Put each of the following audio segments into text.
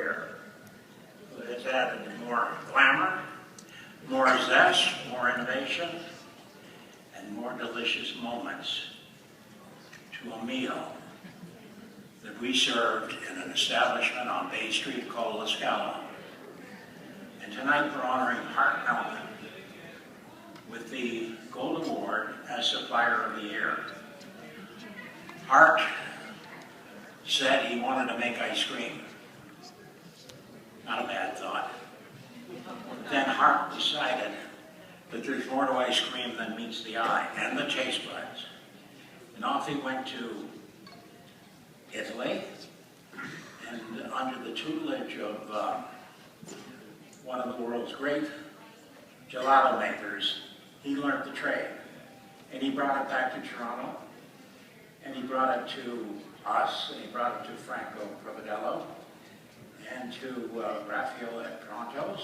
career, but it's added more glamour, more zest, more innovation, and more delicious moments to a meal that we served in an establishment on Bay Street called La Scala. And tonight we're honoring Hart Melvin with the Gold Award as Supplier of the Year. Hart said he wanted to make ice cream. Not a bad thought. Then Hart decided that there's more to ice cream than meets the eye and the taste buds. And off he went to Italy, and under the tutelage of one of the world's great gelato makers, he learned the trade. And he brought it back to Toronto, and he brought it to us, and he brought it to Franco Providello, and to Raphael at Prontos,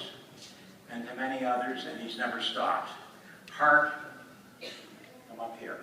and to many others, and he's never stopped. Hart, come up here.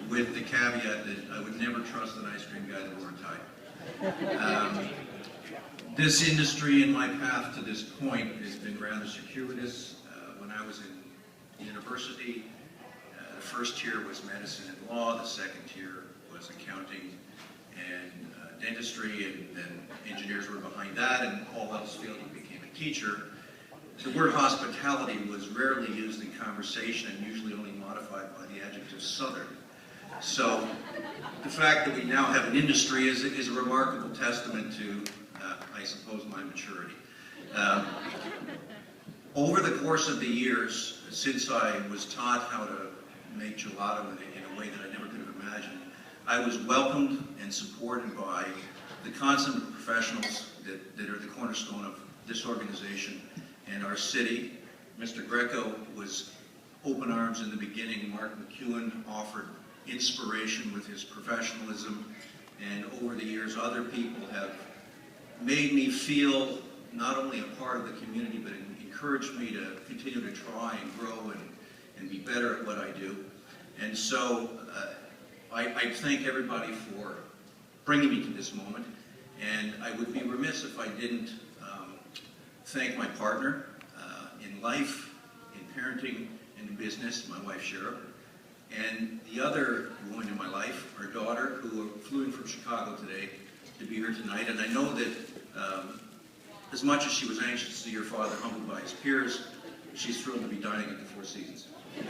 With the caveat that I would never trust an ice cream guy that wore a tie. This industry and my path to this point has been rather circuitous. When I was in university, the first year was medicine and law, the second year was accounting and dentistry, and then engineers were behind that, and all else failed, you became a teacher. The word hospitality was rarely used in conversation and usually only modified by the adjective southern. So the fact that we now have an industry is a remarkable testament to, I suppose, my maturity. Over the course of the years, since I was taught how to make gelato in a way that I never could have imagined, I was welcomed and supported by the consummate professionals that are the cornerstone of this organization and our city. Mr. Greco was open arms in the beginning. Mark McEwen offered inspiration with his professionalism, and over the years other people have made me feel not only a part of the community but encouraged me to continue to try and grow and be better at what I do. And so I thank everybody for bringing me to this moment, and I would be remiss if I didn't thank my partner in life, in parenting, and in business, my wife Cheryl, and the other woman in my life, our daughter, who flew in from Chicago today to be here tonight. And I know that as much as she was anxious to see her father humbled by his peers, she's thrilled to be dining at the Four Seasons. And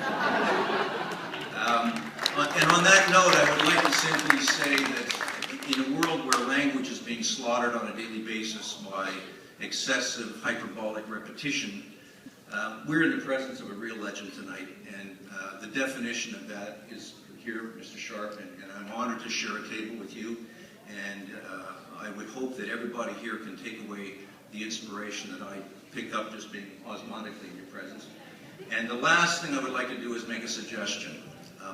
on that note, I would like to simply say that in a world where language is being slaughtered on a daily basis by excessive hyperbolic repetition, we're in the presence of a real legend tonight, and the definition of that is here, Mr. Sharp, and I'm honored to share a table with you, and I would hope that everybody here can take away the inspiration that I pick up just being osmotically in your presence. And the last thing I would like to do is make a suggestion.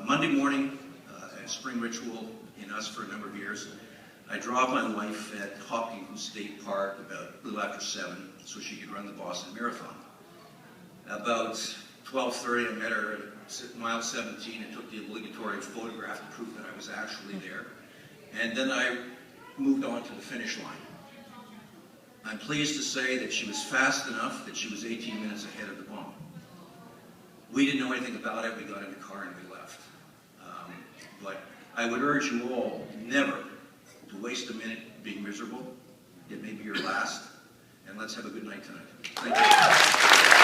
Monday morning, a spring ritual in us for a number of years, I drop my wife at Hopkins State Park about a little after 7 so she could run the Boston Marathon. About 12:30, I met her at mile 17 and took the obligatory photograph to prove that I was actually there. And then I moved on to the finish line. I'm pleased to say that she was fast enough that she was 18 minutes ahead of the bomb. We didn't know anything about it. We got in the car and we left. But I would urge you all never to waste a minute being miserable. It may be your last. And let's have a good night tonight. Thank you.